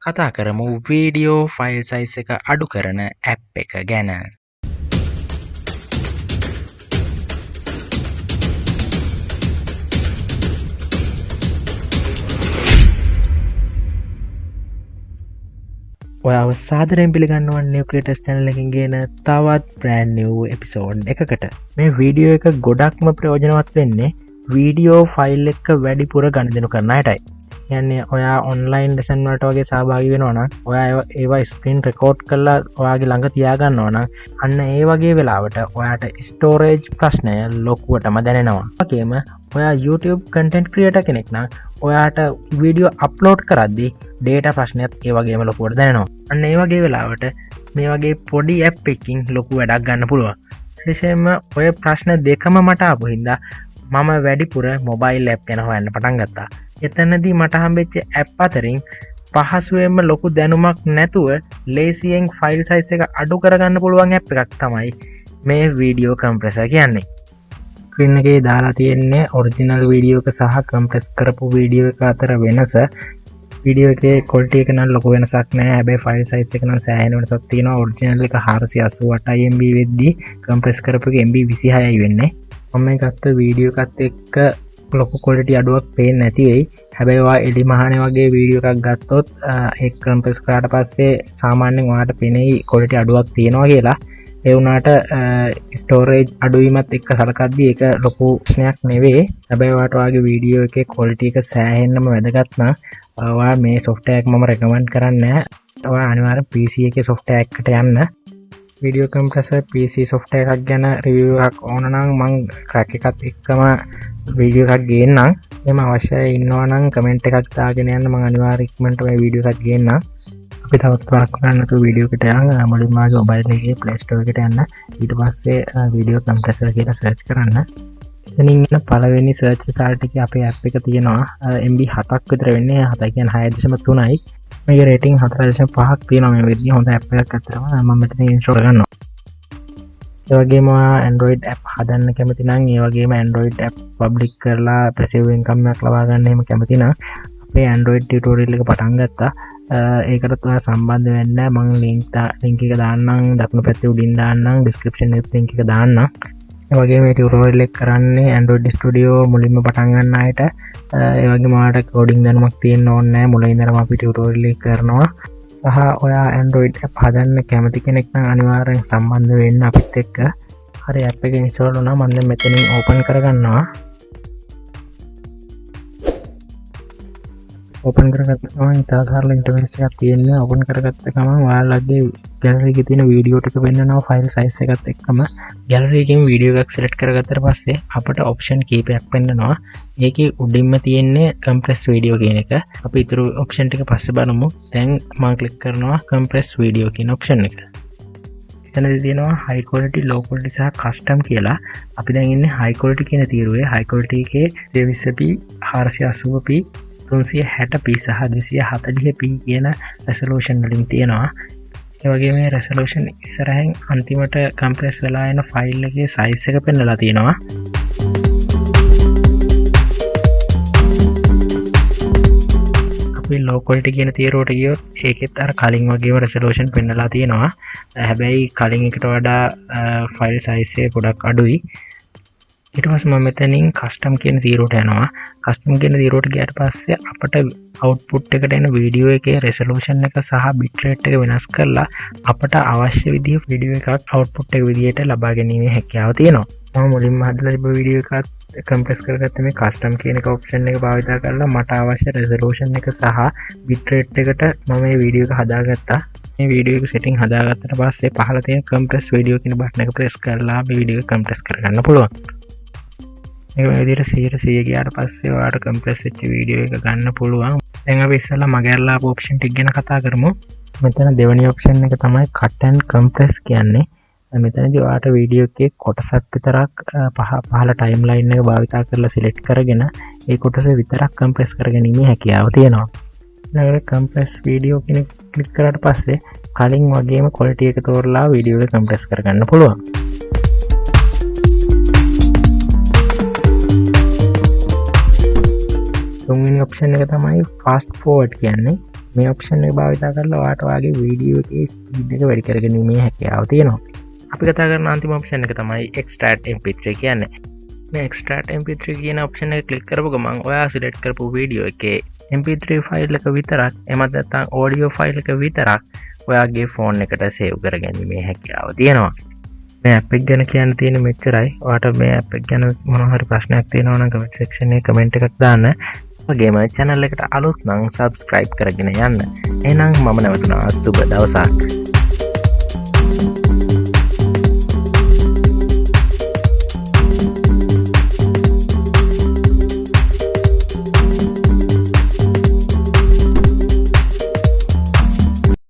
කතා කරමු video file size එක අඩු කරන ඇප් එක ගැන. ඔයාව සාදරයෙන් පිළිගන්නවා නිව් ක්‍රියේටර්ස් channel එකකින් ගෙන තවත් brand new episode එකකට. මේ වීඩියෝ එක ගොඩක්ම ප්‍රයෝජනවත් වෙන්නේ වීඩියෝ ෆයිල් එක වැඩිපුර ගනුදෙනු කරන අයටයි. කියන්නේ ඔයා ඔන්ලයින් ලෙසන් වලට වගේ සහභාගී වෙනවා නම් ඔයා ඒවා ස්ක්‍රීන් රෙකෝඩ් කරලා ඔයාගේ ළඟ තියාගන්නවා නම් අන්න ඒ වගේ වෙලාවට ඔයාට ස්ටෝරේජ් ප්‍රශ්නය ලොකුවටම දැනෙනවා. වගේම ඔයා YouTube content creator කෙනෙක් නම් ඔයාට වීඩියෝ අප්ලෝඩ් කරද්දී data ප්‍රශ්නයත් ඒ වගේම ලොකුවට දැනෙනවා. අන්න ඒ වගේ වෙලාවට මේ වගේ පොඩි app එකකින් ලොකු වැඩක් ගන්න පුළුවන්. විශේෂයෙන්ම ඔය ප්‍රශ්න දෙකම මට ආපු හින්දා මම වැඩිපුර මොබයිල් ඇප් ගැන හොයන්න පටන් ගත්තා. එතනදී මට හම්බෙච්ච ඇප් අතරින් පහසුවෙන්ම ලොකු දැනුමක් නැතුව ලේසියෙන් ෆයිල් සයිස් එක අඩු කරගන්න පුළුවන් ඇප් එකක් තමයි මේ වීඩියෝ කම්ප්‍රෙසර් කියන්නේ. ස්ක්‍රීන් එකේ දාලා තියෙන්නේ ඔරිජිනල් වීඩියෝ එක සහ කම්ප්‍රෙස් කරපු වීඩියෝ එක අතර වෙනස. වීඩියෝ එකේ ක්වොලිටි එක නම් ලොකු වෙනසක් නැහැ. හැබැයි ෆයිල් සයිස් එක නම් සෑහෙන වෙනසක් තියෙනවා. ඔරිජිනල් එක 488 MB වෙද්දී කම්ප්‍රෙස් කරපු එක MB 26යි වෙන්නේ. මම ගත්ත වීඩියෝ එකත් එක්ක ලොකු ක්වොලිටි අඩුවක් පේන්නේ නැති වෙයි. හැබැයි ඔයා එඩි මහානේ වගේ වීඩියෝ එකක් ගත්තොත් ඒක කම්ප්‍රෙස් කරාට පස්සේ සාමාන්‍යයෙන් ඔයාට පෙනෙයි ක්වොලිටි අඩුවක් තියෙනවා කියලා. ඒ වුණාට ස්ටෝරේජ් අඩුවීමත් එක්ක සලකද්දී ඒක ලොකු ප්‍රශ්නයක් නෙවෙයි. හැබැයි ඔයාට ඔයාගේ වීඩියෝ එකේ ක්වොලිටි එක සෑහෙන්නම වැදගත් නම් ඔයා මේ software එක මම recommend කරන්නේ නැහැ. ඔයා අනිවාර්යෙන් PC එකේ software එකකට යන්න. වීඩියෝ කම්ප්‍රෙසර් PC software එකක් ගැන රිවිව් එකක් ඕන නම් මම crack එකත් එක්කම වීඩියෝ එකක් ගේන්නම්. එහෙම අවශ්‍යයි ඉන්නවා නම් කමෙන්ට් එකක් දාගෙන යන්න. මම අනිවාර්යයෙන් ඉක්මනට මේ වීඩියෝ එකක් ගේන්නම්. අපි තවත් වරක් කරන්න නැතුව වීඩියෝ එකට යන්න. මුලින්ම ආගේ මොබයිල් එකේ Play Store එකට යන්න. ඊට පස්සේ වීඩියෝ කම්ප්‍රෙසර් කියලා සර්ච් කරන්න. එතනින් එන පළවෙනි සර්ච් රිසල්ට් එකේ අපේ ඇප් එක තියෙනවා. MB 7ක් විතර වෙන්නේ. 7 කියන්නේ 6.3යි. මේකේ රේටිං 4.5ක් තියෙනවා. මේ විදිහ හොඳ ඇප් එකක් අතරම මම මෙතන ඉන්ස්ටෝල් කරනවා. ඒ වගේම Android app හදන්න කැමති නම් ඒ වගේම Android app public කරලා passive income එකක් ලබා ගන්න එහෙම කැමති නම් අපේ Android tutorial එක පටන් ගත්තා. ඒකට ඔයා සම්බන්ධ වෙන්න මම link එක දාන්නම්. දකුණු පැත්තේ උඩින් දාන්නම්. description එකේ link එක දාන්නම්. ඒ වගේම මේ tutorial එක කරන්නේ Android Studio මුලින්ම පටන් ගන්න අයට. ඒ වගේම ඔයාලට coding දැනුමක් තියෙන්න ඕනේ නැහැ. මුලින් ඉඳන්ම අපි tutorial එක කරනවා. සහ ඔයා Android app හදන්න කැමති කෙනෙක් නම් අනිවාර්යෙන් සම්බන්ධ වෙන්න අපිත් එක්ක. හරි app එක install වුණා. මම දැන් මෙතනින් open කරගන්නවා. open කරගත්ත ගමන් ඉතාල සරල interface එකක් තියෙනවා. open කරගත්ත ගමන් ඔයාලගේ gallery එකේ තියෙන වීඩියෝ ටික පෙන්නනවා file size එකත් එක්කම. gallery එකෙන් වීඩියෝ එකක් select කරගත්තට පස්සේ අපට option කීපයක් පෙන්නනවා. ඒකේ උඩින්ම තියෙන්නේ compress video කියන එක. අපි ඊටු option ටික පස්සේ බලමු. දැන් මම click කරනවා compress video කියන option එක. එතනදී තියෙනවා high quality, low quality සහ custom කියලා. අපි දැන් ඉන්නේ high quality කියන තීරුවේ. high quality එකේ 220p 480p 360p සහ 240p කියන resolution වලින් තියෙනවා. ඒ වගේම මේ resolution ඉස්සරහින් අන්තිමට compress වෙලා එන file එකේ size එක පෙන්නලා තියෙනවා. අපි low quality කියන තීරුවට ගියොත් ඒකෙත් අර කලින් වගේම resolution පෙන්නලා තියෙනවා. හැබැයි කලින් එකට වඩා file size එක ගොඩක් අඩුයි. ඊට පස්සේ මම මෙතනින් custom කියන තීරුවට යනවා. custom කියන තීරුවට ගියාට පස්සේ අපට output එකට එන වීඩියෝ එකේ resolution එක සහ bitrate එක වෙනස් කරලා අපට අවශ්‍ය විදිහේ වීඩියෝ එකක් output එක විදිහට ලබා ගැනීමේ හැකියාව තියෙනවා. මම මුලින්ම හදලා තිබ්බ වීඩියෝ එකත් compress කරගත්තේ මේ custom කියන එක option එක භාවිත කරලා මට අවශ්‍ය resolution එක සහ bitrate එකට මම මේ වීඩියෝ එක හදාගත්තා. මේ වීඩියෝ එක setting හදාගත්තට පස්සේ පහළ තියෙන compress video කියන බටන් එක press කරලා මේ වීඩියෝ එක compress කරගන්න පුළුවන්. මේ විදිහට 100 ගියාට පස්සේ ඔයාලට compress වෙච්ච වීඩියෝ එක ගන්න පුළුවන්. දැන් අපි ඉස්සෙල්ලා මගහැරලා ආපු option ටික ගැන කතා කරමු. මෙතන දෙවෙනි option එක තමයි cut and compress කියන්නේ. මෙතනදී ඔයාලට වීඩියෝ එකේ කොටසක් විතරක් පහළ timeline එක භාවිත කරලා select කරගෙන ඒ කොටස විතරක් compress කරගැනීමේ හැකියාව තියෙනවා. ඊළඟට compress video කෙනෙක් click කරාට පස්සේ කලින් වගේම quality එක තෝරලා වීඩියෝ එක compress කරගන්න පුළුවන්. තුන්වෙනි option එක තමයි fast forward කියන්නේ. මේ ඔප්ෂන් එක භාවිතා කරලා ඔයාට ඔයාගේ වීඩියෝ එකේ ස්පීඩ් එක වැඩි කරගැනීමේ හැකියාව තියෙනවා. අපි කතා කරන අන්තිම ඔප්ෂන් එක තමයි extract mp3 කියන්නේ. මේ extract mp3 කියන ඔප්ෂන් එක ක්ලික් කරපු ගමන් ඔයා සිලෙක්ට් කරපු වීඩියෝ එකේ mp3 ෆයිල් එක විතරක් එමත් නැත්නම් audio ෆයිල් එක විතරක් ඔයාගේ ෆෝන් එකට සේව් කරගැනීමේ හැකියාව තියෙනවා. මේ ඇප් එක ගැන කියන්න තියෙන මෙච්චරයි. ඔයාට මේ ඇප් එක ගැන මොනවා හරි ප්‍රශ්නයක් තියෙනවා නම් කමෙන්ට් සෙක්ෂන් එකේ කමෙන්ට් එකක් දාන්න. වගේම channel එකට අලුත් නම් subscribe කරගෙන යන්න. එහෙනම් මම නැවතුණා සුබ දවසක්.